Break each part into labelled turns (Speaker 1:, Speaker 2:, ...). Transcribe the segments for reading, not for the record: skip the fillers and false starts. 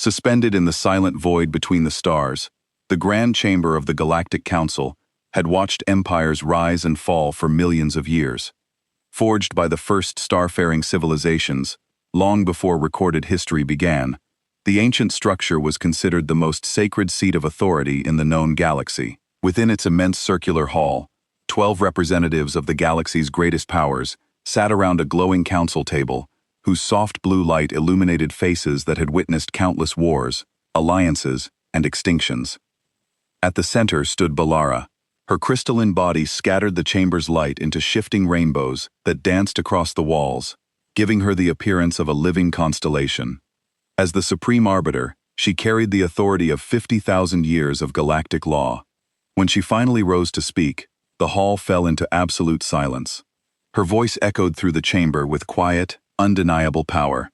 Speaker 1: Suspended in the silent void between the stars, the grand chamber of the Galactic Council had watched empires rise and fall for millions of years. Forged by the first starfaring civilizations, long before recorded history began, the ancient structure was considered the most sacred seat of authority in the known galaxy. Within its immense circular hall, 12 representatives of the galaxy's greatest powers sat around a glowing council table, whose soft blue light illuminated faces that had witnessed countless wars, alliances, and extinctions. At the center stood Balara. Her crystalline body scattered the chamber's light into shifting rainbows that danced across the walls, giving her the appearance of a living constellation. As the supreme arbiter, she carried the authority of 50,000 years of galactic law. When she finally rose to speak, the hall fell into absolute silence. Her voice echoed through the chamber with quiet, undeniable power.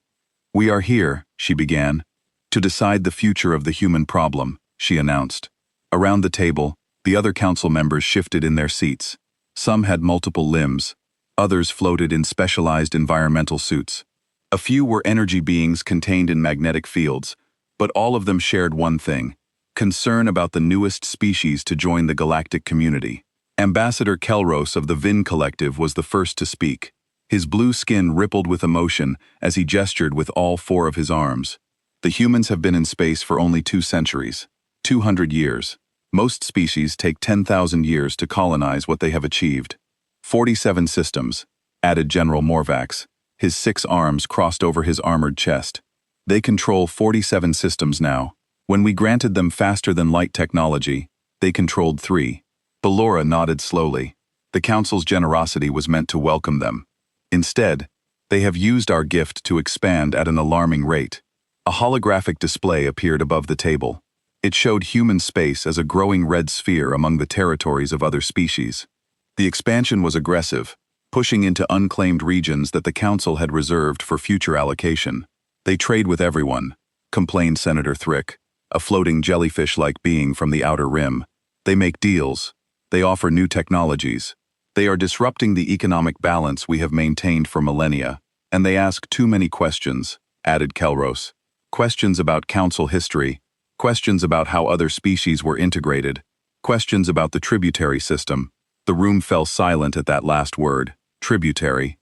Speaker 1: "We are here," she began, "to decide the future of the human problem," she announced. Around the table, the other council members shifted in their seats. Some had multiple limbs, others floated in specialized environmental suits. A few were energy beings contained in magnetic fields, but all of them shared one thing: concern about the newest species to join the galactic community. Ambassador Kelros of the Vin Collective was the first to speak. His blue skin rippled with emotion as he gestured with all 4 of his arms. The humans have been in space for only 2 centuries, 200 years. Most species take 10,000 years to colonize what they have achieved. 47 systems, added General Morvax, his 6 arms crossed over his armored chest. They control 47 systems now. When we granted them faster-than-light technology, they controlled 3. Ballora nodded slowly. The Council's generosity was meant to welcome them. Instead, they have used our gift to expand at an alarming rate. A holographic display appeared above the table. It showed human space as a growing red sphere among the territories of other species. The expansion was aggressive, pushing into unclaimed regions that the Council had reserved for future allocation. "They trade with everyone," complained Senator Thrick, a floating jellyfish-like being from the outer rim. "They make deals. They offer new technologies. They are disrupting the economic balance we have maintained for millennia, and they ask too many questions," added Kelros. "Questions about Council history, questions about how other species were integrated, questions about the tributary system." The room fell silent at that last word, tributary.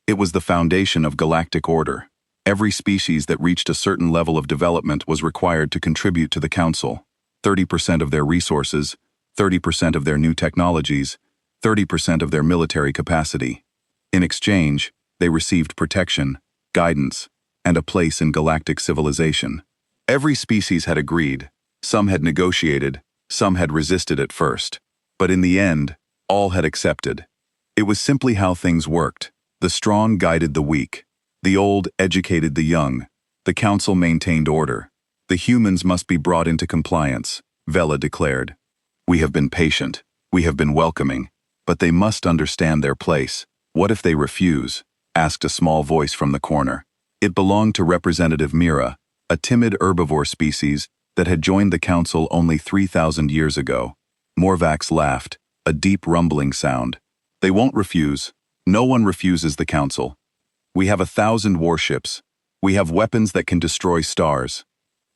Speaker 1: It was the foundation of galactic order. Every species that reached a certain level of development was required to contribute to the Council. 30% of their resources, 30% of their new technologies, 30% of their military capacity. In exchange, they received protection, guidance, and a place in galactic civilization. Every species had agreed, some had negotiated, some had resisted at first. But in the end, all had accepted. It was simply how things worked. The strong guided the weak. The old educated the young. The Council maintained order. The humans must be brought into compliance, Vela declared. "We have been patient. We have been welcoming. But they must understand their place." "What if they refuse?" asked a small voice from the corner. It belonged to Representative Mira, a timid herbivore species that had joined the Council only 3,000 years ago. Morvax laughed, a deep rumbling sound. "They won't refuse. No one refuses the Council. We have 1,000 warships. We have weapons that can destroy stars.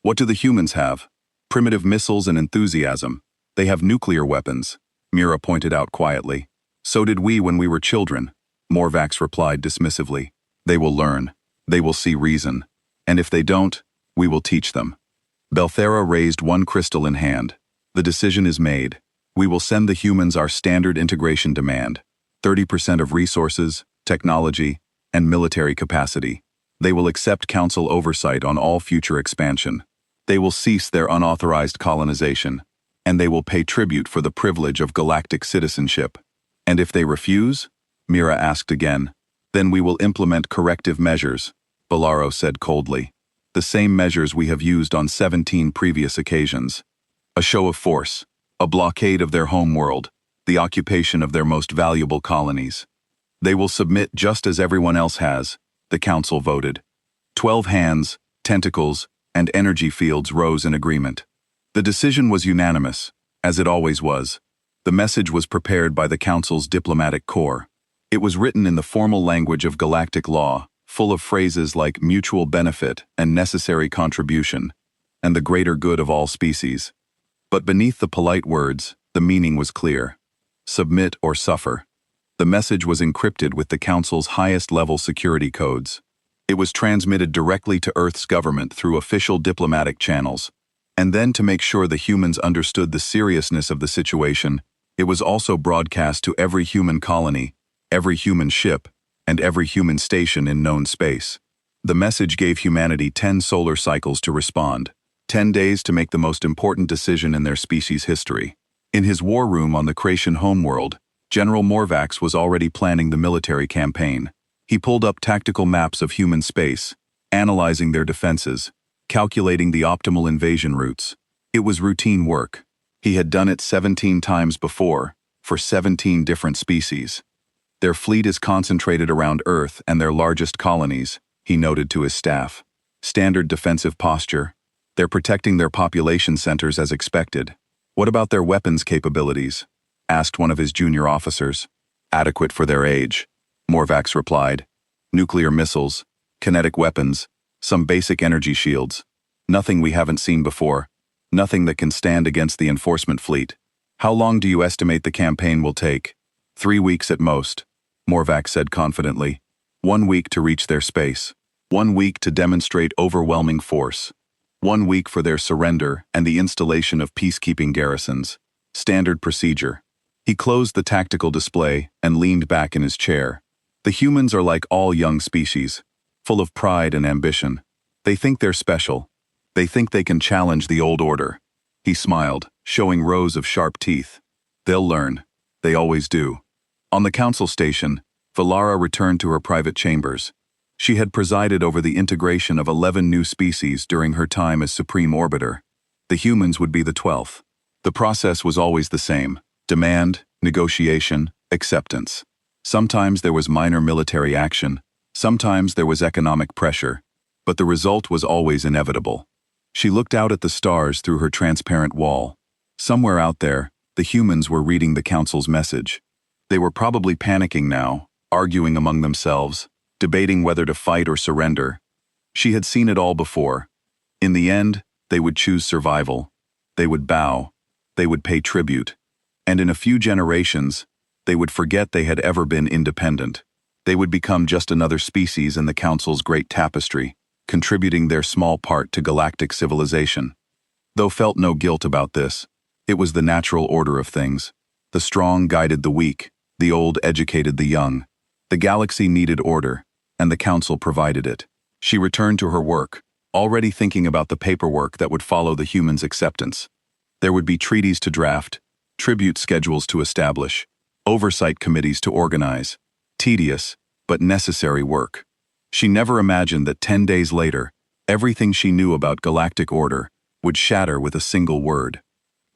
Speaker 1: What do the humans have? Primitive missiles and enthusiasm. They have nuclear weapons," Mira pointed out quietly. "So did we when we were children," Morvax replied dismissively. "They will learn. They will see reason. And if they don't, we will teach them." Belthera raised one crystal in hand. "The decision is made. We will send the humans our standard integration demand, 30% of resources, technology, and military capacity. They will accept Council oversight on all future expansion. They will cease their unauthorized colonization, and they will pay tribute for the privilege of galactic citizenship. And if they refuse?" Mira asked again. "Then we will implement corrective measures," Ballaro said coldly. "The same measures we have used on 17 previous occasions. A show of force, a blockade of their home world, the occupation of their most valuable colonies. They will submit just as everyone else has," the Council voted. 12 hands, tentacles, and energy fields rose in agreement. The decision was unanimous, as it always was. The message was prepared by the Council's diplomatic corps. It was written in the formal language of galactic law, full of phrases like mutual benefit and necessary contribution. and the greater good of all species. But beneath the polite words, the meaning was clear. Submit or suffer. The message was encrypted with the Council's highest-level security codes. It was transmitted directly to Earth's government through official diplomatic channels. And then, to make sure the humans understood the seriousness of the situation, it was also broadcast to every human colony, every human ship, and every human station in known space. The message gave humanity 10 solar cycles to respond, 10 days to make the most important decision in their species' history. In his war room on the Creation homeworld, General Morvax was already planning the military campaign. He pulled up tactical maps of human space, analyzing their defenses, calculating the optimal invasion routes. It was routine work. He had done it 17 times before, for 17 different species. Their fleet is concentrated around Earth and their largest colonies, he noted to his staff. Standard defensive posture. They're protecting their population centers as expected. What about their weapons capabilities? Asked one of his junior officers. Adequate for their age, Morvax replied. Nuclear missiles, kinetic weapons, some basic energy shields. Nothing we haven't seen before. Nothing that can stand against the enforcement fleet. How long do you estimate the campaign will take? 3 weeks at most, Morvax said confidently. 1 week to reach their space. 1 week to demonstrate overwhelming force. 1 week for their surrender and the installation of peacekeeping garrisons. Standard procedure. He closed the tactical display and leaned back in his chair. The humans are like all young species, full of pride and ambition. They think they're special. They think they can challenge the old order. He smiled, showing rows of sharp teeth. They'll learn. They always do. On the council station, Valara returned to her private chambers. She had presided over the integration of 11 new species during her time as Supreme Orbiter. The humans would be the 12th. The process was always the same: demand, negotiation, acceptance. Sometimes there was minor military action, sometimes there was economic pressure, but the result was always inevitable. She looked out at the stars through her transparent wall. Somewhere out there, the humans were reading the Council's message. They were probably panicking now, arguing among themselves, debating whether to fight or surrender. She had seen it all before. In the end, they would choose survival. They would bow. They would pay tribute. And in a few generations, they would forget they had ever been independent. They would become just another species in the Council's great tapestry, contributing their small part to galactic civilization. Though felt no guilt about this, it was the natural order of things. The strong guided the weak, the old educated the young. The galaxy needed order, and the Council provided it. She returned to her work, already thinking about the paperwork that would follow the humans' acceptance. There would be treaties to draft, tribute schedules to establish, oversight committees to organize. Tedious, but necessary work. She never imagined that 10 days later, everything she knew about galactic order would shatter with a single word.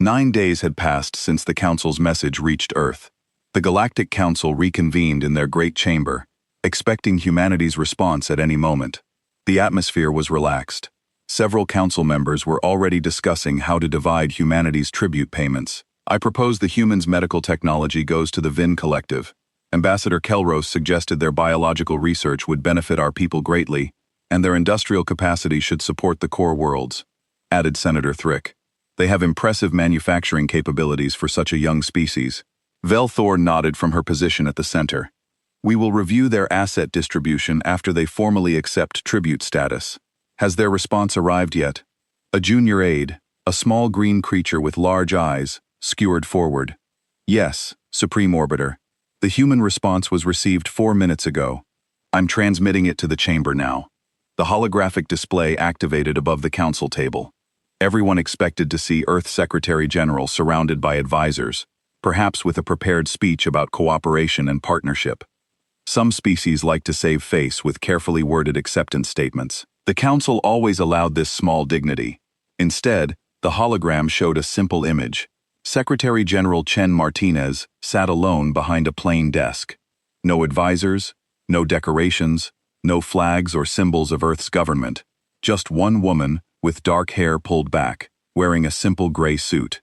Speaker 1: 9 days had passed since the Council's message reached Earth. The Galactic Council reconvened in their great chamber, expecting humanity's response at any moment. The atmosphere was relaxed. Several council members were already discussing how to divide humanity's tribute payments. I propose the humans' medical technology goes to the Vin Collective. Ambassador Kelros suggested their biological research would benefit our people greatly, and their industrial capacity should support the core worlds, added Senator Thrick. They have impressive manufacturing capabilities for such a young species. Vel Thor nodded from her position at the center. We will review their asset distribution after they formally accept tribute status. Has their response arrived yet? A junior aide, a small green creature with large eyes, skewered forward. Yes, Supreme Orbiter. The human response was received 4 minutes ago. I'm transmitting it to the chamber now. The holographic display activated above the council table. Everyone expected to see Earth Secretary General surrounded by advisors, perhaps with a prepared speech about cooperation and partnership. Some species like to save face with carefully worded acceptance statements. The council always allowed this small dignity. Instead, the hologram showed a simple image. Secretary General Chen Martinez sat alone behind a plain desk. No advisors, no decorations, no flags or symbols of Earth's government. Just one woman with dark hair pulled back, wearing a simple gray suit.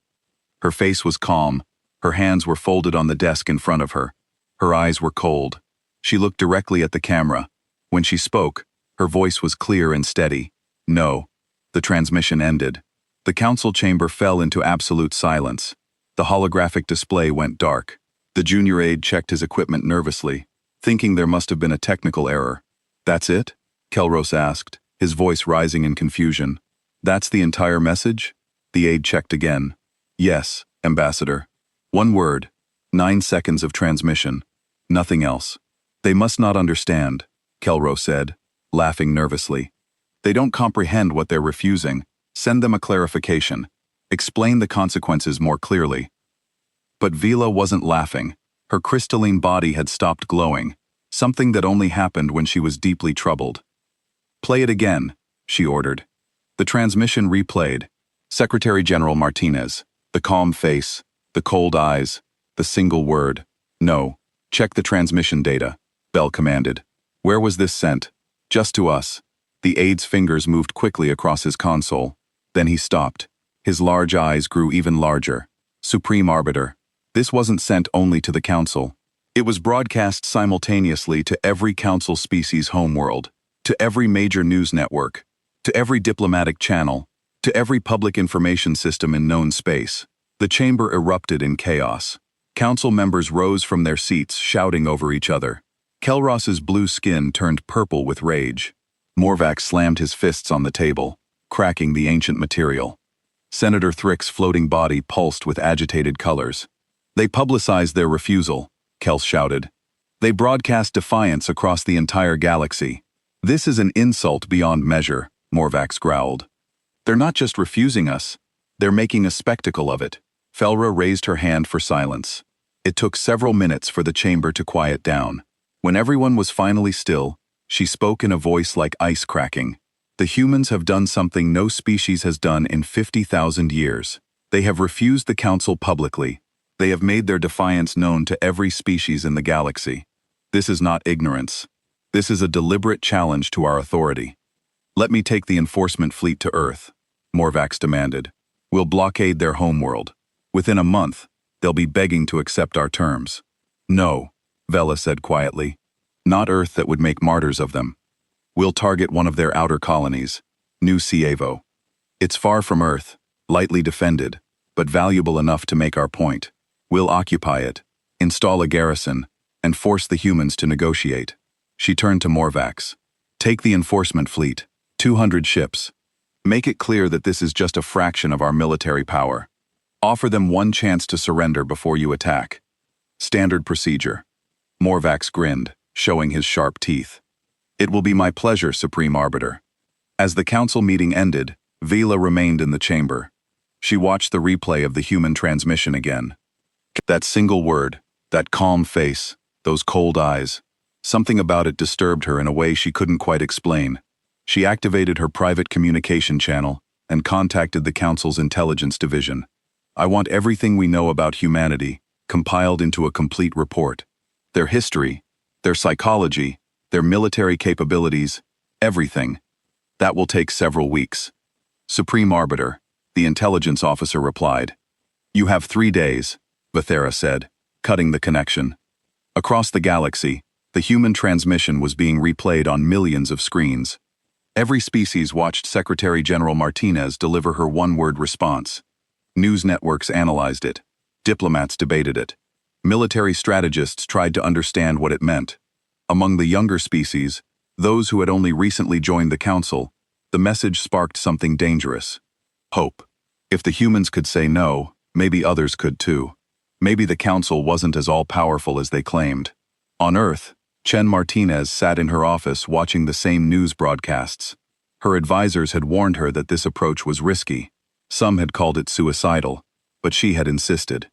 Speaker 1: Her face was calm. Her hands were folded on the desk in front of her. Her eyes were cold. She looked directly at the camera. When she spoke, her voice was clear and steady. No. The transmission ended. The council chamber fell into absolute silence. The holographic display went dark. The junior aide checked his equipment nervously, thinking there must have been a technical error. "That's it?" Kelros asked, his voice rising in confusion. "That's the entire message?" The aide checked again. "Yes, Ambassador. One word. 9 seconds of transmission. Nothing else." "They must not understand," Kelros said, laughing nervously. "They don't comprehend what they're refusing. Send them a clarification. Explain the consequences more clearly." But Vila wasn't laughing. Her crystalline body had stopped glowing, something that only happened when she was deeply troubled. "Play it again," she ordered. The transmission replayed. Secretary General Martinez, the calm face, the cold eyes, the single word. "No. Check the transmission data," Bell commanded. "Where was this sent?" "Just to us." The aide's fingers moved quickly across his console. Then he stopped. His large eyes grew even larger. "Supreme Arbiter. This wasn't sent only to the Council. It was broadcast simultaneously to every Council species homeworld, to every major news network, to every diplomatic channel, to every public information system in known space." The chamber erupted in chaos. Council members rose from their seats, shouting over each other. Kelros's blue skin turned purple with rage. Morvac slammed his fists on the table, cracking the ancient material. Senator Thrick's floating body pulsed with agitated colors. "They publicized their refusal," Kel shouted. "They broadcast defiance across the entire galaxy. This is an insult beyond measure," Morvax growled. "They're not just refusing us, they're making a spectacle of it." Felra raised her hand for silence. It took several minutes for the chamber to quiet down. When everyone was finally still, she spoke in a voice like ice cracking. "The humans have done something no species has done in 50,000 years. They have refused the Council publicly. They have made their defiance known to every species in the galaxy. This is not ignorance. This is a deliberate challenge to our authority. Let me take the enforcement fleet to Earth," Morvax demanded. "We'll blockade their homeworld. Within a month, they'll be begging to accept our terms." "No," Vela said quietly. "Not Earth that would make martyrs of them. We'll target one of their outer colonies, New Cievo. It's far from Earth, lightly defended, but valuable enough to make our point. We'll occupy it, install a garrison, and force the humans to negotiate." She turned to Morvax. "Take the enforcement fleet, 200 ships. Make it clear that this is just a fraction of our military power. Offer them one chance to surrender before you attack. Standard procedure." Morvax grinned, showing his sharp teeth. "It will be my pleasure, Supreme Arbiter." As the council meeting ended, Vila remained in the chamber. She watched the replay of the human transmission again. That single word, that calm face, those cold eyes. Something about it disturbed her in a way she couldn't quite explain. She activated her private communication channel and contacted the Council's intelligence division. "I want everything we know about humanity compiled into a complete report. Their history, their psychology, their military capabilities, everything. That will take several weeks." "Supreme Arbiter," the intelligence officer replied. "You have 3 days," Vathera said, cutting the connection. Across the galaxy, the human transmission was being replayed on millions of screens. Every species watched Secretary General Martinez deliver her one-word response. News networks analyzed it. Diplomats debated it. Military strategists tried to understand what it meant. Among the younger species, those who had only recently joined the Council, the message sparked something dangerous. Hope. If the humans could say no, maybe others could too. Maybe the Council wasn't as all-powerful as they claimed. On Earth, Chen Martinez sat in her office watching the same news broadcasts. Her advisors had warned her that this approach was risky. Some had called it suicidal, but she had insisted.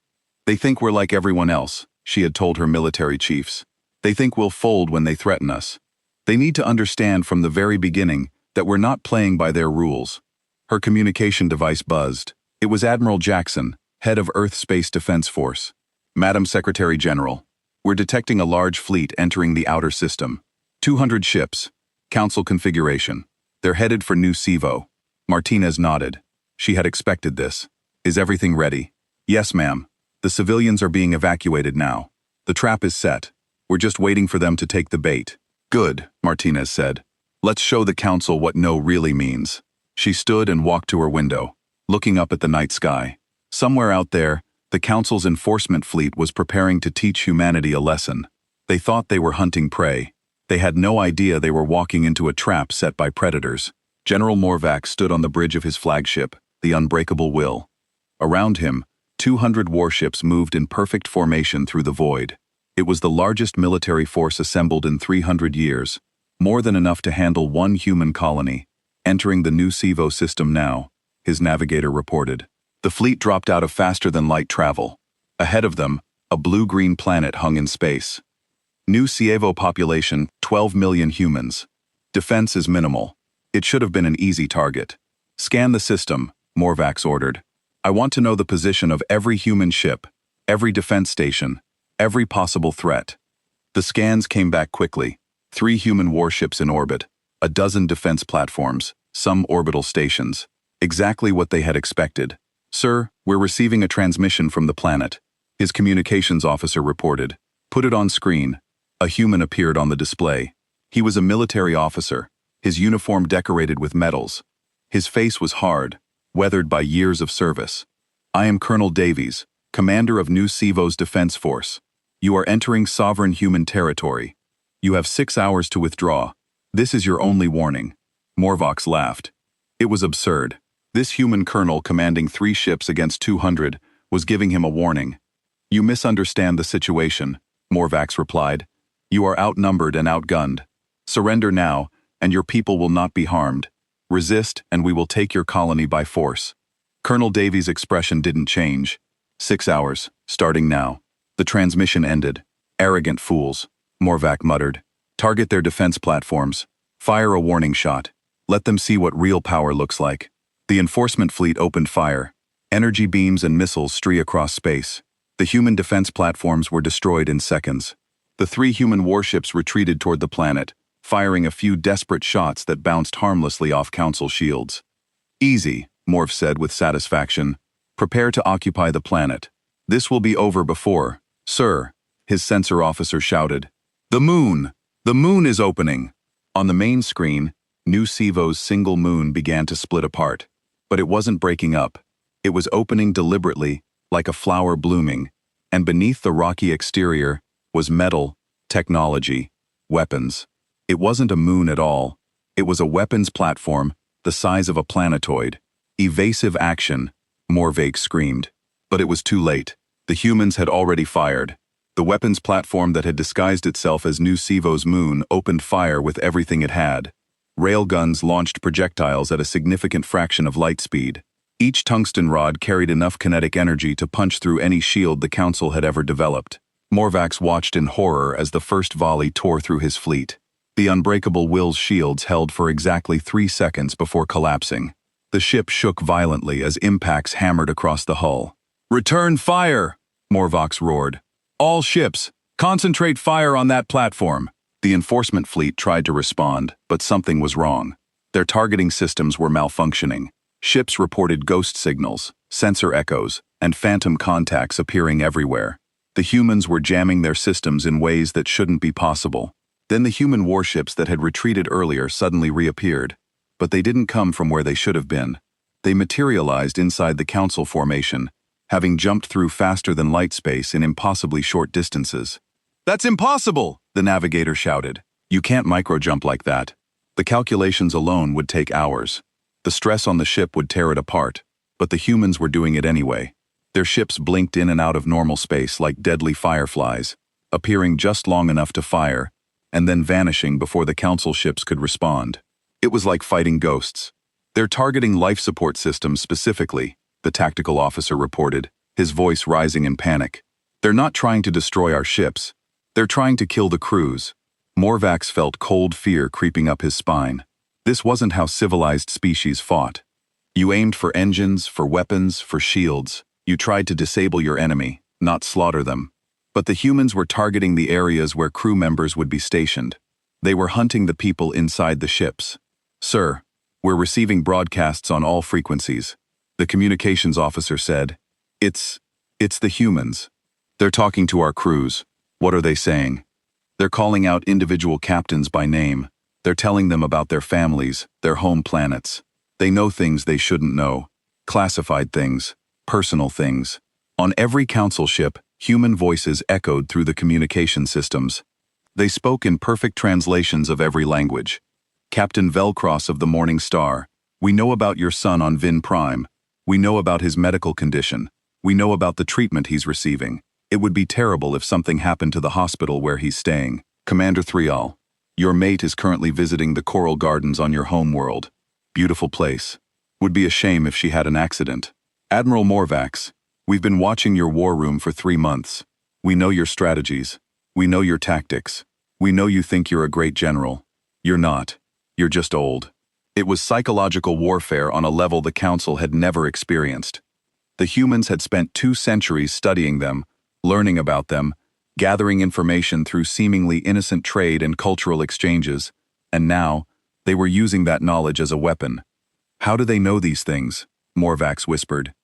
Speaker 1: "They think we're like everyone else," she had told her military chiefs. "They think we'll fold when they threaten us. They need to understand from the very beginning that we're not playing by their rules." Her communication device buzzed. It was Admiral Jackson, head of Earth Space Defense Force. "Madam Secretary General, we're detecting a large fleet entering the outer system. 200 ships. Council configuration. They're headed for New Cievo." Martinez nodded. She had expected this. "Is everything ready?" "Yes, ma'am. The civilians are being evacuated now. The trap is set. We're just waiting for them to take the bait." "Good," Martinez said. "Let's show the Council what no really means." She stood and walked to her window, looking up at the night sky. Somewhere out there, the Council's enforcement fleet was preparing to teach humanity a lesson. They thought they were hunting prey. They had no idea they were walking into a trap set by predators. General Morvac stood on the bridge of his flagship, the Unbreakable Will. Around him, 200 warships moved in perfect formation through the void. It was the largest military force assembled in 300 years, more than enough to handle one human colony. Entering the new SIVO system now, his navigator reported. The fleet dropped out of faster-than-light travel. Ahead of them, a blue-green planet hung in space. New SIVO population, 12 million humans. Defense is minimal. It should have been an easy target. Scan the system, Morvax ordered. I want to know the position of every human ship, every defense station, every possible threat. The scans came back quickly. 3 human warships in orbit, a dozen defense platforms, some orbital stations. Exactly what they had expected. Sir, we're receiving a transmission from the planet. His communications officer reported. Put it on screen. A human appeared on the display. He was a military officer, his uniform decorated with medals. His face was hard, weathered by years of service. I am Colonel Davies, commander of New SIVO's defense force. You are entering sovereign human territory. You have 6 hours to withdraw. This is your only warning. Morvax laughed. It was absurd. This human colonel commanding 3 ships against 200 was giving him a warning. You misunderstand the situation, Morvax replied. You are outnumbered and outgunned. Surrender now, and your people will not be harmed. Resist, and we will take your colony by force. Colonel Davies' expression didn't change. 6 hours, starting now. The transmission ended. Arrogant fools, Morvac muttered. Target their defense platforms. Fire a warning shot. Let them see what real power looks like. The enforcement fleet opened fire. Energy beams and missiles streak across space. The human defense platforms were destroyed in seconds. The 3 human warships retreated toward the planet, firing a few desperate shots that bounced harmlessly off Council shields. Easy, Morv said with satisfaction. Prepare to occupy the planet. This will be over before. Sir, his sensor officer shouted. The moon! The moon is opening! On the main screen, New SIVO's single moon began to split apart. But it wasn't breaking up. It was opening deliberately, like a flower blooming, and beneath the rocky exterior was metal, technology, weapons. It wasn't a moon at all. It was a weapons platform, the size of a planetoid. Evasive action, Morvac screamed. But it was too late. The humans had already fired. The weapons platform that had disguised itself as New SIVO's moon opened fire with everything it had. Railguns launched projectiles at a significant fraction of light speed. Each tungsten rod carried enough kinetic energy to punch through any shield the Council had ever developed. Morvax watched in horror as the first volley tore through his fleet. The Unbreakable Will's shields held for exactly 3 seconds before collapsing. The ship shook violently as impacts hammered across the hull. Return fire! Morvax roared. All ships, concentrate fire on that platform. The enforcement fleet tried to respond, but something was wrong. Their targeting systems were malfunctioning. Ships reported ghost signals, sensor echoes, and phantom contacts appearing everywhere. The humans were jamming their systems in ways that shouldn't be possible. Then the human warships that had retreated earlier suddenly reappeared. But they didn't come from where they should have been. They materialized inside the Council formation, having jumped through faster than light space in impossibly short distances. That's impossible, the navigator shouted. You can't microjump like that. The calculations alone would take hours. The stress on the ship would tear it apart, but the humans were doing it anyway. Their ships blinked in and out of normal space like deadly fireflies, appearing just long enough to fire, and then vanishing before the Council ships could respond. It was like fighting ghosts. They're targeting life support systems specifically, the tactical officer reported, his voice rising in panic. They're not trying to destroy our ships. They're trying to kill the crews. Morvax felt cold fear creeping up his spine. This wasn't how civilized species fought. You aimed for engines, for weapons, for shields. You tried to disable your enemy, not slaughter them. But the humans were targeting the areas where crew members would be stationed. They were hunting the people inside the ships. Sir, we're receiving broadcasts on all frequencies. The communications officer said, It's the humans. They're talking to our crews. What are they saying? They're calling out individual captains by name. They're telling them about their families, their home planets. They know things they shouldn't know. Classified things. Personal things. On every council ship, human voices echoed through the communication systems. They spoke in perfect translations of every language. Captain Velcross of the Morning Star, we know about your son on Vin Prime. We know about his medical condition. We know about the treatment he's receiving. It would be terrible if something happened to the hospital where he's staying. Commander Threal, your mate is currently visiting the coral gardens on your home world. Beautiful place. Would be a shame if she had an accident. Admiral Morvax, we've been watching your war room for 3 months. We know your strategies. We know your tactics. We know you think you're a great general. You're not. You're just old. It was psychological warfare on a level the Council had never experienced. The humans had spent 2 centuries studying them, learning about them, gathering information through seemingly innocent trade and cultural exchanges, and now, they were using that knowledge as a weapon. How do they know these things? Morvax whispered.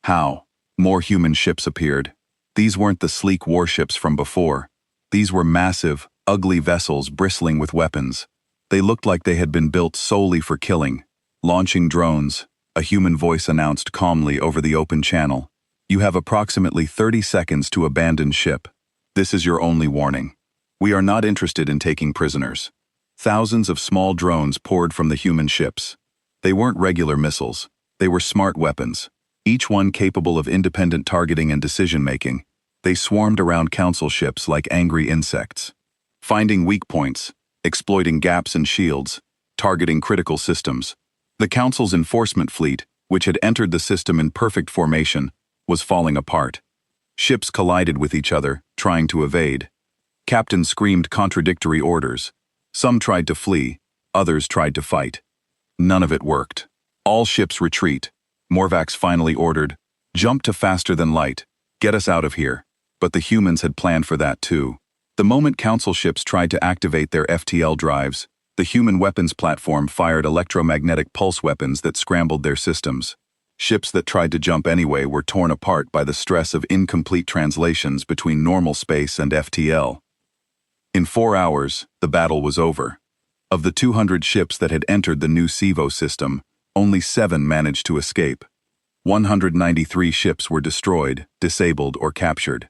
Speaker 1: How? More human ships appeared. These weren't the sleek warships from before. These were massive, ugly vessels bristling with weapons. They looked like they had been built solely for killing. Launching drones, a human voice announced calmly over the open channel. You have approximately 30 seconds to abandon ship. This is your only warning. We are not interested in taking prisoners. Thousands of small drones poured from the human ships. They weren't regular missiles. They were smart weapons, each one capable of independent targeting and decision-making. They swarmed around council ships like angry insects, finding weak points, exploiting gaps in shields, targeting critical systems. The Council's enforcement fleet, which had entered the system in perfect formation, was falling apart. Ships collided with each other, trying to evade. Captains screamed contradictory orders. Some tried to flee, others tried to fight. None of it worked. All ships retreat. Morvax finally ordered, jump to faster than light. Get us out of here. But the humans had planned for that too. The moment Council ships tried to activate their FTL drives, the human weapons platform fired electromagnetic pulse weapons that scrambled their systems. Ships that tried to jump anyway were torn apart by the stress of incomplete translations between normal space and FTL. In 4 hours, the battle was over. Of the 200 ships that had entered the new SIVO system, only 7 managed to escape. 193 ships were destroyed, disabled, or captured.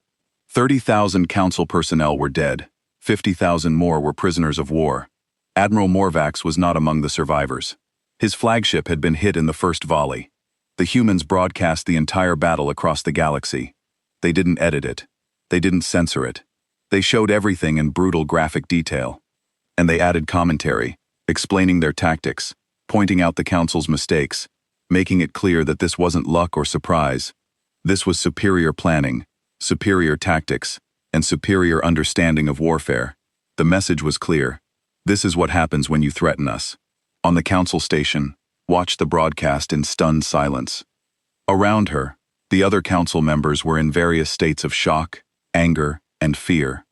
Speaker 1: 30,000 Council personnel were dead. 50,000 more were prisoners of war. Admiral Morvax was not among the survivors. His flagship had been hit in the first volley. The humans broadcast the entire battle across the galaxy. They didn't edit it. They didn't censor it. They showed everything in brutal graphic detail. And they added commentary, explaining their tactics, pointing out the Council's mistakes, making it clear that this wasn't luck or surprise. This was superior planning, superior tactics, and superior understanding of warfare. The message was clear. This is what happens when you threaten us. On the Council station, watch the broadcast in stunned silence. Around her, the other Council members were in various states of shock, anger, and fear.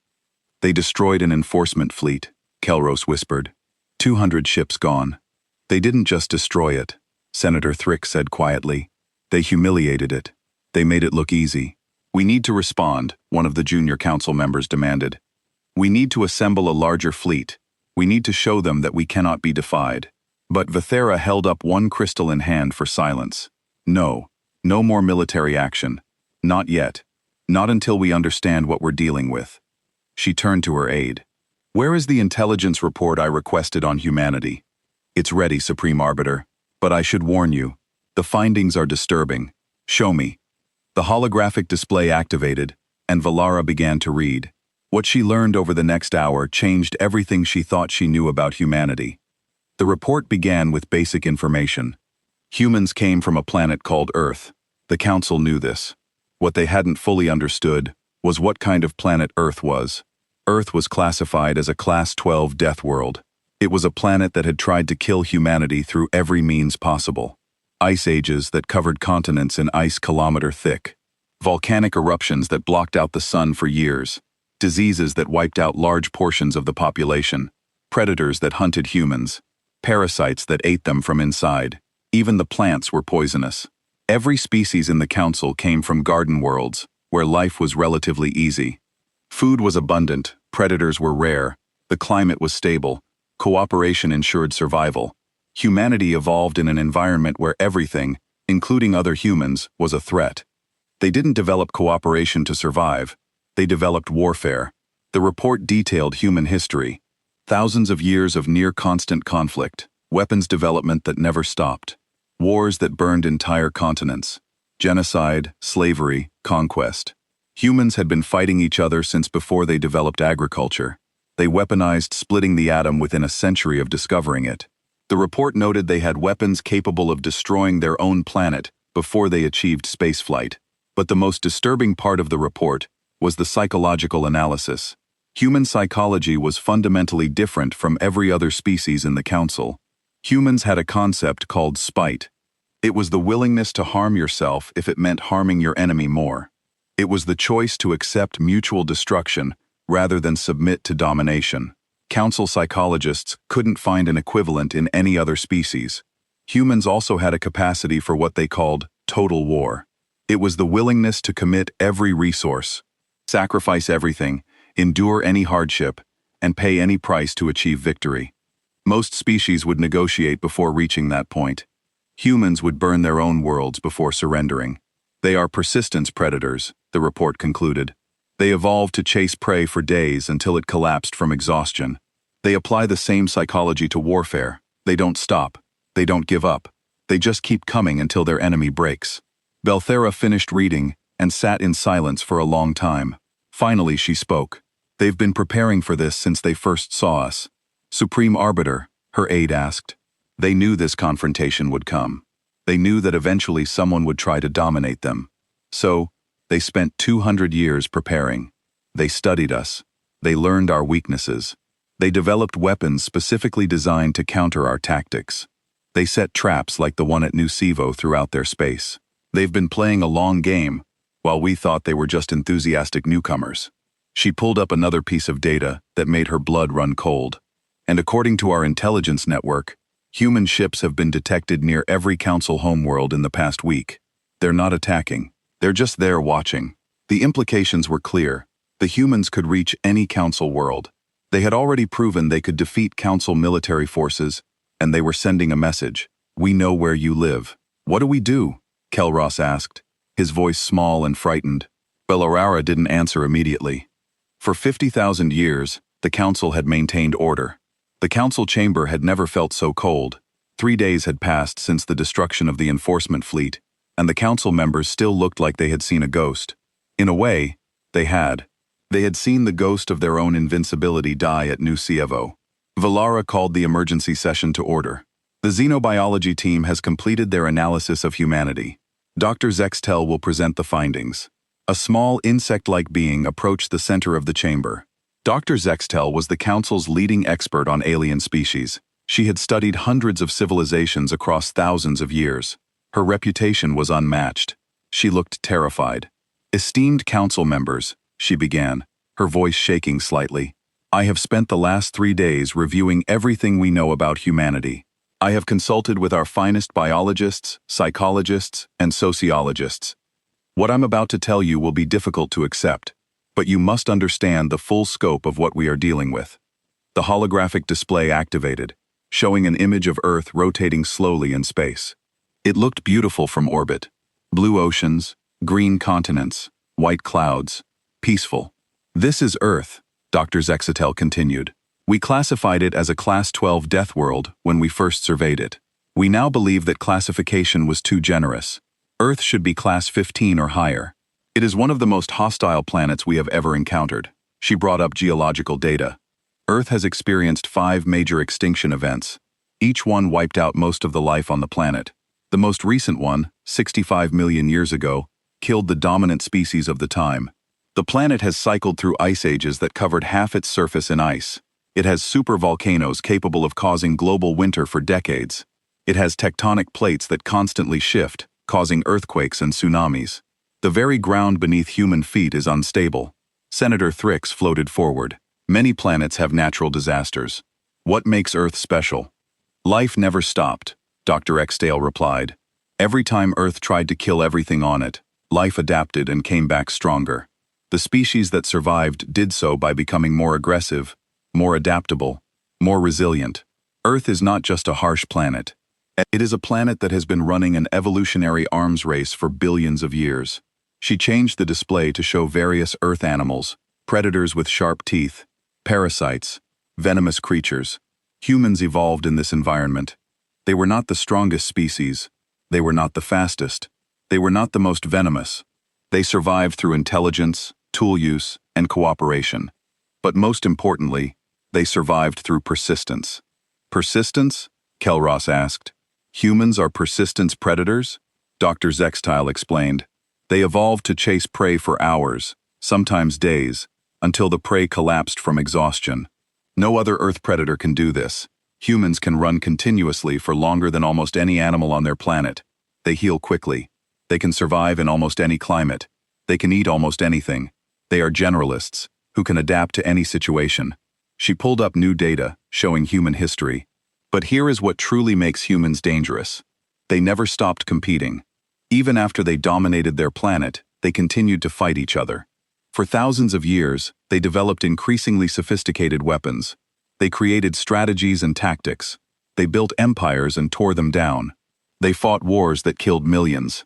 Speaker 1: They destroyed an enforcement fleet, Kelros whispered. 200 ships gone. They didn't just destroy it, Senator Thrick said quietly. They humiliated it. They made it look easy. We need to respond, one of the junior Council members demanded. We need to assemble a larger fleet. We need to show them that we cannot be defied. But Vithera held up one crystal in hand for silence. No, no more military action. Not yet. Not until we understand what we're dealing with. She turned to her aide. Where is the intelligence report I requested on humanity? It's ready, Supreme Arbiter. But I should warn you. The findings are disturbing. Show me. The holographic display activated, and Valara began to read. What she learned over the next hour changed everything she thought she knew about humanity. The report began with basic information. Humans came from a planet called Earth. The Council knew this. What they hadn't fully understood was what kind of planet Earth was. Earth was classified as a Class 12 death world. It was a planet that had tried to kill humanity through every means possible. Ice ages that covered continents in ice kilometer thick. Volcanic eruptions that blocked out the sun for years. Diseases that wiped out large portions of the population. Predators that hunted humans. Parasites that ate them from inside. Even the plants were poisonous. Every species in the Council came from garden worlds, where life was relatively easy. Food was abundant, predators were rare, the climate was stable, cooperation ensured survival. Humanity evolved in an environment where everything, including other humans, was a threat. They didn't develop cooperation to survive. They developed warfare. The report detailed human history. Thousands of years of near-constant conflict, weapons development that never stopped, wars that burned entire continents, genocide, slavery, conquest. Humans had been fighting each other since before they developed agriculture. They weaponized splitting the atom within a century of discovering it. The report noted they had weapons capable of destroying their own planet before they achieved spaceflight. But the most disturbing part of the report was the psychological analysis. Human psychology was fundamentally different from every other species in the Council. Humans had a concept called spite. It was the willingness to harm yourself if it meant harming your enemy more. It was the choice to accept mutual destruction rather than submit to domination. Council psychologists couldn't find an equivalent in any other species. Humans also had a capacity for what they called total war. It was the willingness to commit every resource, sacrifice everything, endure any hardship, and pay any price to achieve victory. Most species would negotiate before reaching that point. Humans would burn their own worlds before surrendering. They are persistence predators, the report concluded. They evolved to chase prey for days until it collapsed from exhaustion. They apply the same psychology to warfare. They don't stop. They don't give up. They just keep coming until their enemy breaks. Belthera finished reading and sat in silence for a long time. Finally, she spoke. They've been preparing for this since they first saw us. Supreme Arbiter, her aide asked. They knew this confrontation would come. They knew that eventually someone would try to dominate them. So, they spent 200 years preparing. They studied us. They learned our weaknesses. They developed weapons specifically designed to counter our tactics. They set traps like the one at New Sivo throughout their space. They've been playing a long game, while we thought they were just enthusiastic newcomers. She pulled up another piece of data that made her blood run cold. And according to our intelligence network, human ships have been detected near every Council homeworld in the past week. They're not attacking. They're just there watching. The implications were clear. The humans could reach any Council world. They had already proven they could defeat Council military forces, and they were sending a message. We know where you live. What do we do? Kelros asked, his voice small and frightened. Belarara didn't answer immediately. For 50,000 years, the Council had maintained order. The Council chamber had never felt so cold. 3 days had passed since the destruction of the enforcement fleet, and the Council members still looked like they had seen a ghost. In a way, they had. They had seen the ghost of their own invincibility die at New Sivo. Valara called the emergency session to order. The xenobiology team has completed their analysis of humanity. Dr. Zextel will present the findings. A small insect-like being approached the center of the chamber. Dr. Zextel was the Council's leading expert on alien species. She had studied hundreds of civilizations across thousands of years. Her reputation was unmatched. She looked terrified. Esteemed Council members, she began, her voice shaking slightly. I have spent the last 3 days reviewing everything we know about humanity. I have consulted with our finest biologists, psychologists, and sociologists. What I'm about to tell you will be difficult to accept, but you must understand the full scope of what we are dealing with. The holographic display activated, showing an image of Earth rotating slowly in space. It looked beautiful from orbit. Blue oceans, green continents, white clouds, peaceful. This is Earth, Dr. Zextel continued. We classified it as a Class 12 death world when we first surveyed it. We now believe that classification was too generous. Earth should be Class 15 or higher. It is one of the most hostile planets we have ever encountered. She brought up geological data. Earth has experienced 5 major extinction events. Each one wiped out most of the life on the planet. The most recent one, 65 million years ago, killed the dominant species of the time. The planet has cycled through ice ages that covered half its surface in ice. It has supervolcanoes capable of causing global winter for decades. It has tectonic plates that constantly shift, causing earthquakes and tsunamis. The very ground beneath human feet is unstable. Senator Thrix floated forward. Many planets have natural disasters. What makes Earth special? Life never stopped, Dr. Exdale replied. Every time Earth tried to kill everything on it, life adapted and came back stronger. The species that survived did so by becoming more aggressive, more adaptable, more resilient. Earth is not just a harsh planet. It is a planet that has been running an evolutionary arms race for billions of years. She changed the display to show various Earth animals, predators with sharp teeth, parasites, venomous creatures. Humans evolved in this environment. They were not the strongest species. They were not the fastest. They were not the most venomous. They survived through intelligence, tool use, and cooperation. But most importantly, they survived through persistence. Persistence? Kelross asked. Humans are persistence predators? Dr. Zextile explained. They evolved to chase prey for hours, sometimes days, until the prey collapsed from exhaustion. No other Earth predator can do this. Humans can run continuously for longer than almost any animal on their planet. They heal quickly. They can survive in almost any climate. They can eat almost anything. They are generalists, who can adapt to any situation. She pulled up new data, showing human history. But here is what truly makes humans dangerous. They never stopped competing. Even after they dominated their planet, they continued to fight each other. For thousands of years, they developed increasingly sophisticated weapons. They created strategies and tactics. They built empires and tore them down. They fought wars that killed millions.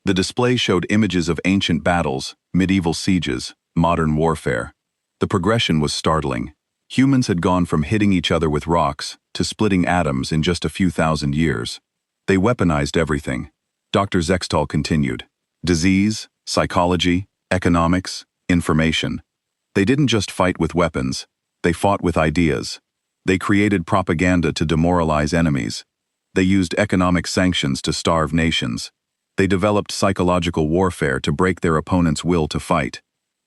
Speaker 1: The display showed images of ancient battles, medieval sieges, modern warfare. The progression was startling. Humans had gone from hitting each other with rocks to splitting atoms in just a few thousand years. They weaponized everything. Dr. Zextall continued. Disease, psychology, economics, information. They didn't just fight with weapons. They fought with ideas. They created propaganda to demoralize enemies. They used economic sanctions to starve nations. They developed psychological warfare to break their opponent's will to fight.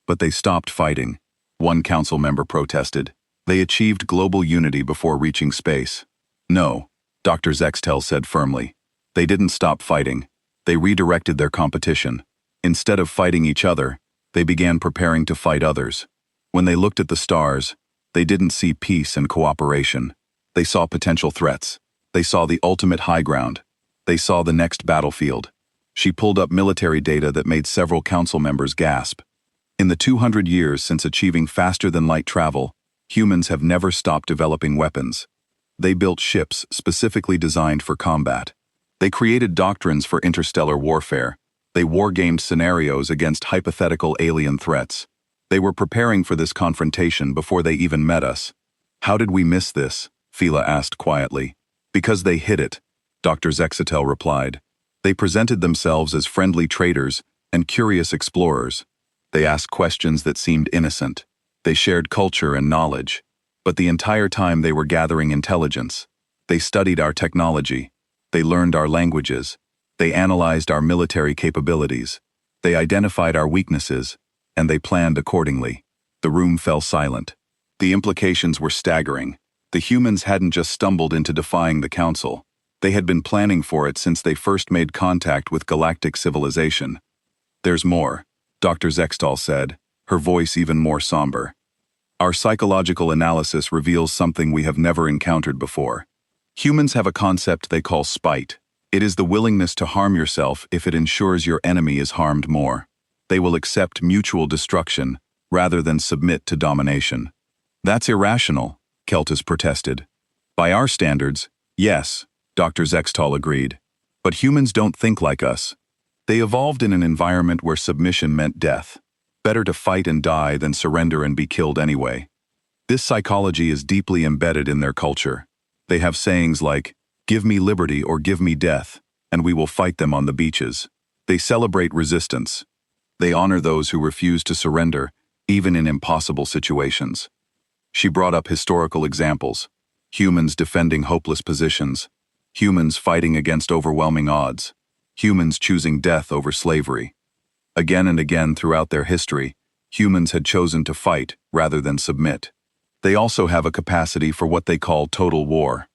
Speaker 1: But they stopped fighting. One council member protested. They achieved global unity before reaching space. No, Dr. Zextell said firmly. They didn't stop fighting. They redirected their competition. Instead of fighting each other, they began preparing to fight others. When they looked at the stars, they didn't see peace and cooperation. They saw potential threats. They saw the ultimate high ground. They saw the next battlefield. She pulled up military data that made several council members gasp. In the 200 years since achieving faster-than-light travel, humans have never stopped developing weapons. They built ships specifically designed for combat. They created doctrines for interstellar warfare. They wargamed scenarios against hypothetical alien threats. They were preparing for this confrontation before they even met us. How did we miss this? Fila asked quietly. Because they hid it, Dr. Zexatel replied. They presented themselves as friendly traders and curious explorers. They asked questions that seemed innocent. They shared culture and knowledge. But the entire time they were gathering intelligence. They studied our technology. They learned our languages. They analyzed our military capabilities. They identified our weaknesses, and they planned accordingly. The room fell silent. The implications were staggering. The humans hadn't just stumbled into defying the Council. They had been planning for it since they first made contact with galactic civilization. There's more, Dr. Zextall said, her voice even more somber. Our psychological analysis reveals something we have never encountered before. Humans have a concept they call spite. It is the willingness to harm yourself if it ensures your enemy is harmed more. They will accept mutual destruction rather than submit to domination. That's irrational, Keltis protested. By our standards, yes, Dr. Zextall agreed. But humans don't think like us. They evolved in an environment where submission meant death. Better to fight and die than surrender and be killed anyway. This psychology is deeply embedded in their culture. They have sayings like, "Give me liberty or give me death, and we will fight them on the beaches." They celebrate resistance. They honor those who refuse to surrender, even in impossible situations. She brought up historical examples. Humans defending hopeless positions. Humans fighting against overwhelming odds. Humans choosing death over slavery. Again and again throughout their history, humans had chosen to fight rather than submit. They also have a capacity for what they call total war.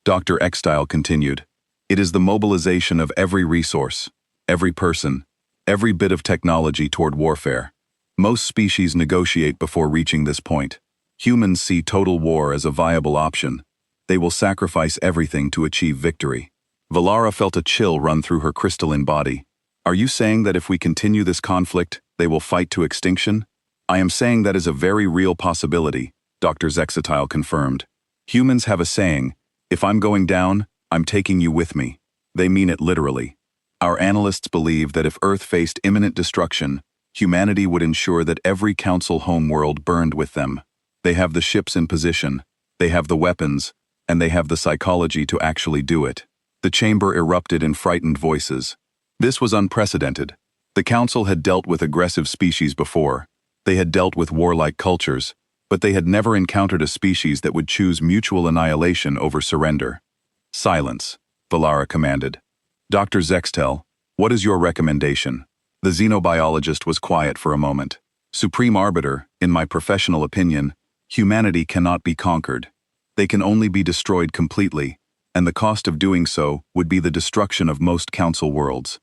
Speaker 1: Dr. Extile continued, "It is the mobilization of every resource, every person, every bit of technology toward warfare. Most species negotiate before reaching this point. Humans see total war as a viable option. They will sacrifice everything to achieve victory." Valara felt a chill run through her crystalline body. "Are you saying that if we continue this conflict, they will fight to extinction?" "I am saying that is a very real possibility," Dr. Zexatile confirmed. "Humans have a saying, If I'm going down, I'm taking you with me. They mean it literally. Our analysts believe that if Earth faced imminent destruction, humanity would ensure that every Council homeworld burned with them. They have the ships in position, they have the weapons, and they have the psychology to actually do it. The chamber erupted in frightened voices. This was unprecedented. The Council had dealt with aggressive species before. They had dealt with warlike cultures, but they had never encountered a species that would choose mutual annihilation over surrender. Silence, Valara commanded. Dr. Zextel, what is your recommendation? The xenobiologist was quiet for a moment. Supreme Arbiter, in my professional opinion, humanity cannot be conquered. They can only be destroyed completely, and the cost of doing so would be the destruction of most Council worlds.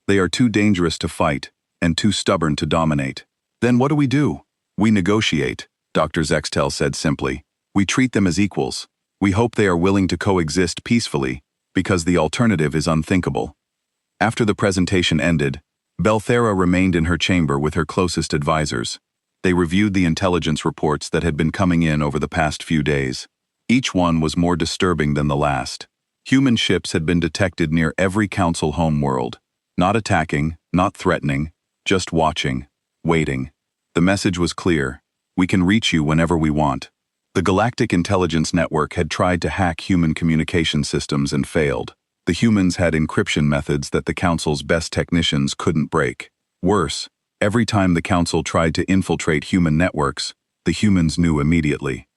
Speaker 1: They are too dangerous to fight, and too stubborn to dominate. Then what do? We negotiate, Dr. Zextel said simply. We treat them as equals. We hope they are willing to coexist peacefully, because the alternative is unthinkable. After the presentation ended, Belthera remained in her chamber with her closest advisors. They reviewed the intelligence reports that had been coming in over the past few days. Each one was more disturbing than the last. Human ships had been detected near every Council homeworld. Not attacking, not threatening, just watching, waiting. The message was clear. We can reach you whenever we want. The Galactic Intelligence Network had tried to hack human communication systems and failed. The humans had encryption methods that the Council's best technicians couldn't break. Worse, every time the Council tried to infiltrate human networks, the humans knew immediately.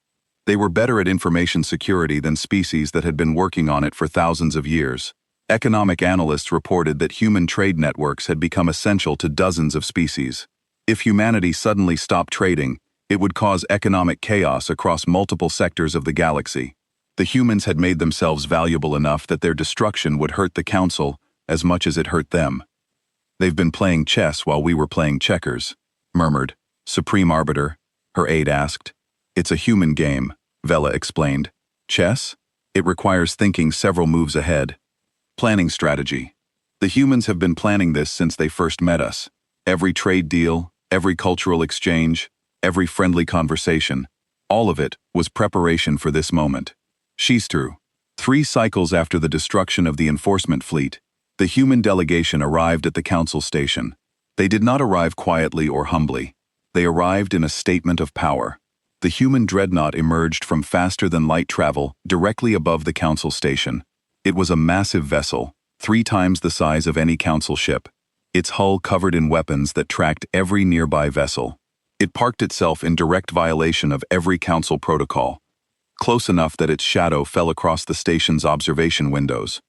Speaker 1: They were better at information security than species that had been working on it for thousands of years. Economic analysts reported that human trade networks had become essential to dozens of species. If humanity suddenly stopped trading, it would cause economic chaos across multiple sectors of the galaxy. The humans had made themselves valuable enough that their destruction would hurt the Council as much as it hurt them. They've been playing chess while we were playing checkers, murmured. Supreme Arbiter, her aide asked. It's a human game, Vela explained. Chess? It requires thinking several moves ahead. Planning strategy. The humans have been planning this since they first met us. Every trade deal, every cultural exchange, every friendly conversation, all of it was preparation for this moment. Shistru. 3 cycles after the destruction of the enforcement fleet, the human delegation arrived at the Council station. They did not arrive quietly or humbly. They arrived in a statement of power. The human dreadnought emerged from faster-than-light travel directly above the Council station. It was a massive vessel, 3 times the size of any Council ship, its hull covered in weapons that tracked every nearby vessel. It parked itself in direct violation of every Council protocol, close enough that its shadow fell across the station's observation windows.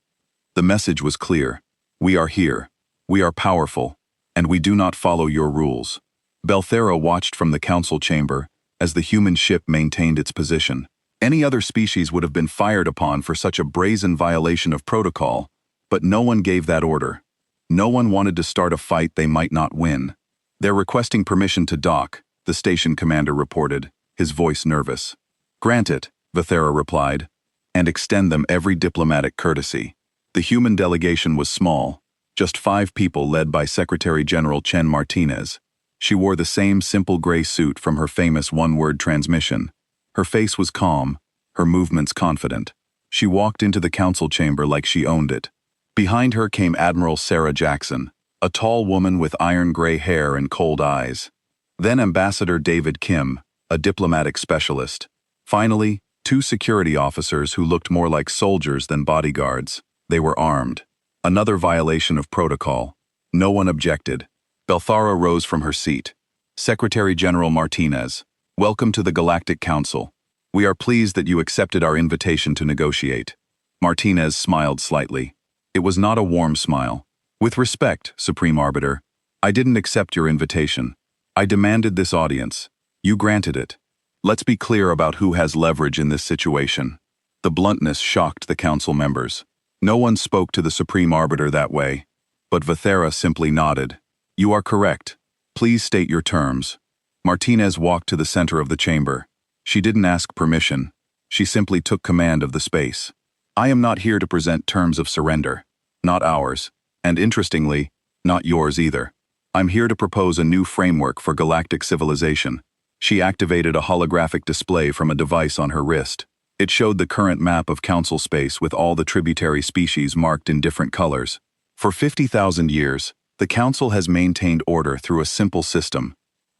Speaker 1: The message was clear. We are here. We are powerful, and we do not follow your rules. Belthera watched from the Council chamber as the human ship maintained its position. Any other species would have been fired upon for such a brazen violation of protocol, but no one gave that order. No one wanted to start a fight they might not win. They're requesting permission to dock, the station commander reported, his voice nervous. Grant it, Vathera replied, and extend them every diplomatic courtesy. The human delegation was small, just 5 people led by Secretary General Chen Martinez. She wore the same simple gray suit from her famous one-word transmission. Her face was calm, her movements confident. She walked into the Council chamber like she owned it. Behind her came Admiral Sarah Jackson, a tall woman with iron-gray hair and cold eyes. Then Ambassador David Kim, a diplomatic specialist. Finally, 2 security officers who looked more like soldiers than bodyguards. They were armed. Another violation of protocol. No one objected. Belthara rose from her seat. Secretary General Martinez, welcome to the Galactic Council. We are pleased that you accepted our invitation to negotiate. Martinez smiled slightly. It was not a warm smile. With respect, Supreme Arbiter, I didn't accept your invitation. I demanded this audience. You granted it. Let's be clear about who has leverage in this situation. The bluntness shocked the Council members. No one spoke to the Supreme Arbiter that way, but Vathera simply nodded. You are correct. Please state your terms. Martinez walked to the center of the chamber. She didn't ask permission. She simply took command of the space. I am not here to present terms of surrender. Not ours. And interestingly, not yours either. I'm here to propose a new framework for galactic civilization. She activated a holographic display from a device on her wrist. It showed the current map of Council space with all the tributary species marked in different colors. For 50,000 years, the Council has maintained order through a simple system.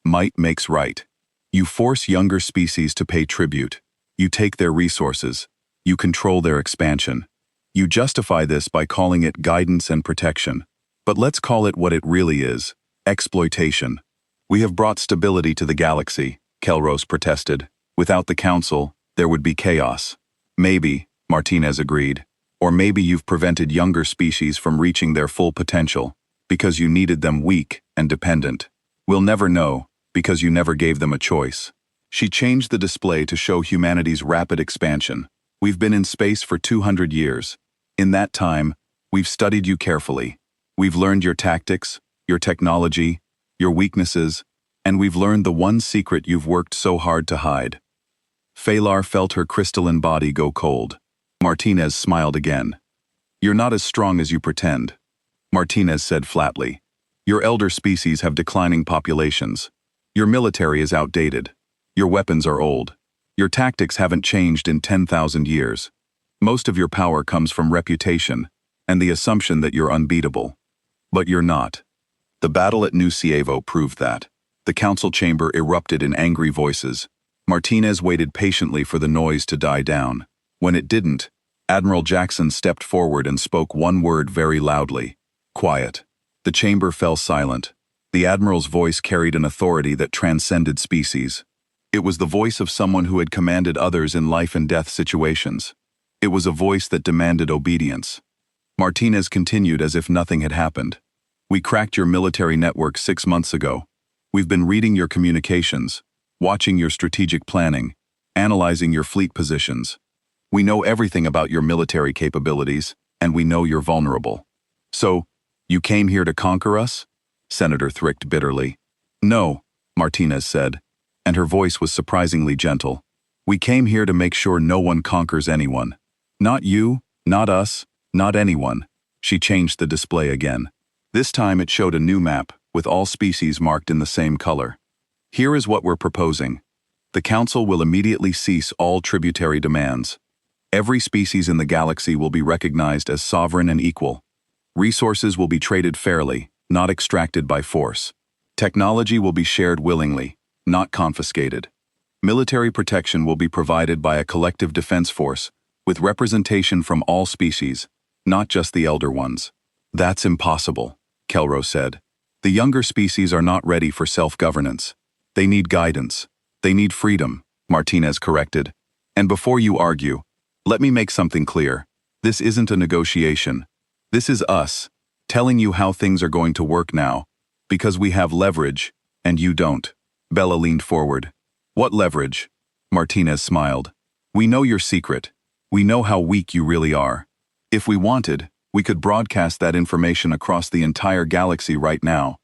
Speaker 1: Might makes right. You force younger species to pay tribute. You take their resources. You control their expansion. You justify this by calling it guidance and protection. But let's call it what it really is: exploitation. We have brought stability to the galaxy, Kelros protested. Without the Council, there would be chaos. Maybe, Martinez agreed. Or maybe you've prevented younger species from reaching their full potential, because you needed them weak and dependent. We'll never know, because you never gave them a choice. She changed the display to show humanity's rapid expansion. We've been in space for 200 years. In that time, we've studied you carefully. We've learned your tactics, your technology, your weaknesses, and we've learned the one secret you've worked so hard to hide. Phalar felt her crystalline body go cold. Martinez smiled again. You're not as strong as you pretend, Martinez said flatly. Your elder species have declining populations. Your military is outdated. Your weapons are old. Your tactics haven't changed in 10,000 years. Most of your power comes from reputation and the assumption that you're unbeatable. But you're not. The battle at New Cievo proved that. The council chamber erupted in angry voices. Martinez waited patiently for the noise to die down. When it didn't, Admiral Jackson stepped forward and spoke one word very loudly: quiet. The chamber fell silent. The Admiral's voice carried an authority that transcended species. It was the voice of someone who had commanded others in life and death situations. It was a voice that demanded obedience. Martinez continued as if nothing had happened. We cracked your military network 6 months ago. We've been reading your communications, watching your strategic planning, analyzing your fleet positions. We know everything about your military capabilities, and we know you're vulnerable. So, you came here to conquer us? Senator Thricht bitterly. No, Martinez said, and her voice was surprisingly gentle. We came here to make sure no one conquers anyone. Not you, not us, not anyone. She changed the display again. This time it showed a new map, with all species marked in the same color. Here is what we're proposing. The Council will immediately cease all tributary demands. Every species in the galaxy will be recognized as sovereign and equal. Resources will be traded fairly, not extracted by force. Technology will be shared willingly, not confiscated. Military protection will be provided by a collective defense force, with representation from all species, not just the elder ones. That's impossible, Kelro said. The younger species are not ready for self-governance. They need guidance. They need freedom, Martinez corrected. And before you argue, let me make something clear. This isn't a negotiation. This is us, telling you how things are going to work now, because we have leverage, and you don't. Bella leaned forward. What leverage? Martinez smiled. We know your secret. We know how weak you really are. If we wanted, we could broadcast that information across the entire galaxy right now.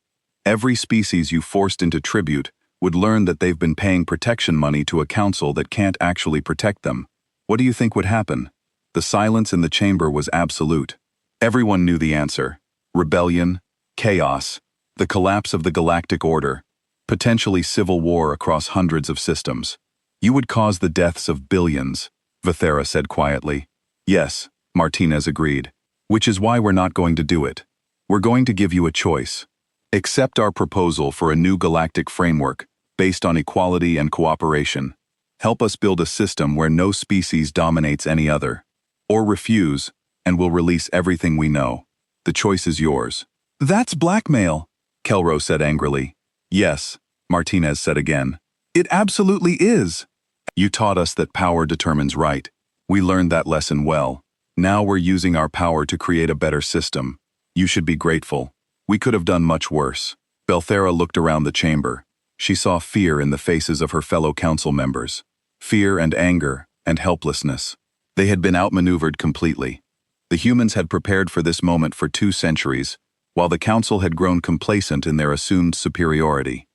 Speaker 1: Every species you forced into tribute would learn that they've been paying protection money to a council that can't actually protect them. What do you think would happen? The silence in the chamber was absolute. Everyone knew the answer. Rebellion, chaos, the collapse of the galactic order, potentially civil war across hundreds of systems. You would cause the deaths of billions, Vithera said quietly. Yes, Martinez agreed. Which is why we're not going to do it. We're going to give you a choice. Accept our proposal for a new galactic framework based on equality and cooperation. Help us build a system where no species dominates any other. Or refuse, and we'll release everything we know. The choice is yours. That's blackmail, Kelro said angrily. Yes, Martinez said again. It absolutely is. You taught us that power determines right. We learned that lesson well. Now we're using our power to create a better system. You should be grateful. We could have done much worse. Belthera looked around the chamber. She saw fear in the faces of her fellow council members. Fear and anger and helplessness. They had been outmaneuvered completely. The humans had prepared for this moment for 2 centuries, while the council had grown complacent in their assumed superiority.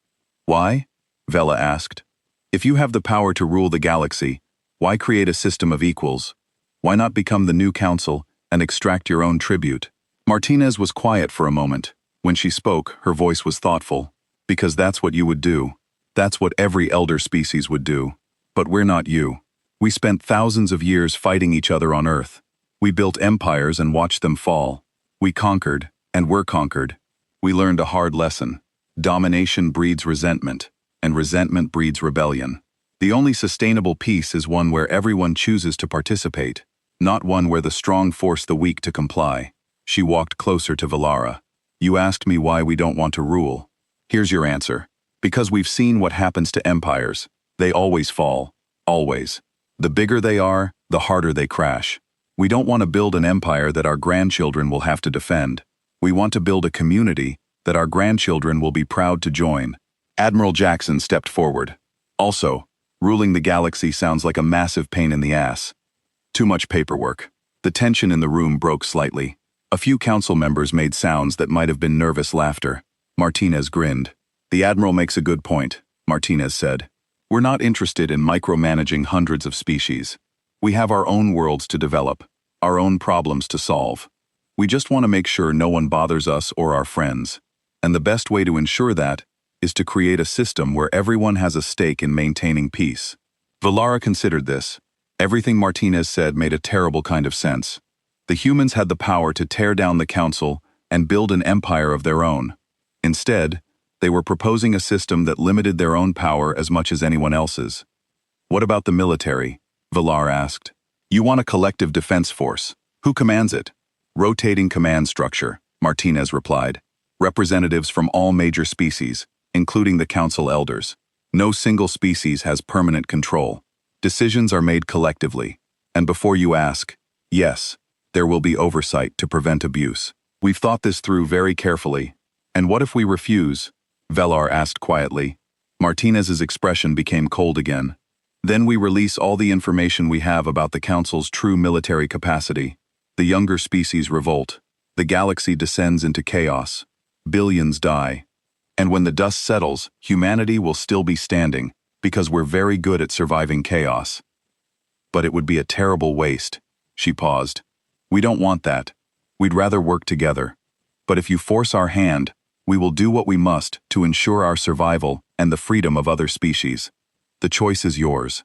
Speaker 1: Why? Vela asked. If you have the power to rule the galaxy, why create a system of equals? Why not become the new council and extract your own tribute? Martinez was quiet for a moment. When she spoke, her voice was thoughtful. Because that's what you would do. That's what every elder species would do. But we're not you. We spent thousands of years fighting each other on Earth. We built empires and watched them fall. We conquered, and were conquered. We learned a hard lesson. Domination breeds resentment, and resentment breeds rebellion. The only sustainable peace is one where everyone chooses to participate, not one where the strong force the weak to comply. She walked closer to Valara. You asked me why we don't want to rule. Here's your answer. Because we've seen what happens to empires. They always fall. Always. The bigger they are, the harder they crash. We don't want to build an empire that our grandchildren will have to defend. We want to build a community that our grandchildren will be proud to join. Admiral Jackson stepped forward. Also, ruling the galaxy sounds like a massive pain in the ass. Too much paperwork. The tension in the room broke slightly. A few council members made sounds that might have been nervous laughter. Martinez grinned. The Admiral makes a good point, Martinez said. We're not interested in micromanaging hundreds of species. We have our own worlds to develop, our own problems to solve. We just want to make sure no one bothers us or our friends. And the best way to ensure that is to create a system where everyone has a stake in maintaining peace. Valara considered this. Everything Martinez said made a terrible kind of sense. The humans had the power to tear down the council and build an empire of their own. Instead, they were proposing a system that limited their own power as much as anyone else's. What about the military? Valar asked. You want a collective defense force. Who commands it? Rotating command structure, Martinez replied. Representatives from all major species, including the council elders. No single species has permanent control. Decisions are made collectively. And before you ask, yes, there will be oversight to prevent abuse. We've thought this through very carefully. And what if we refuse? Valar asked quietly. Martinez's expression became cold again. Then we release all the information we have about the Council's true military capacity. The younger species revolt. The galaxy descends into chaos. Billions die. And when the dust settles, humanity will still be standing, because we're very good at surviving chaos. But it would be a terrible waste. She paused. We don't want that. We'd rather work together. But if you force our hand, we will do what we must to ensure our survival and the freedom of other species. The choice is yours.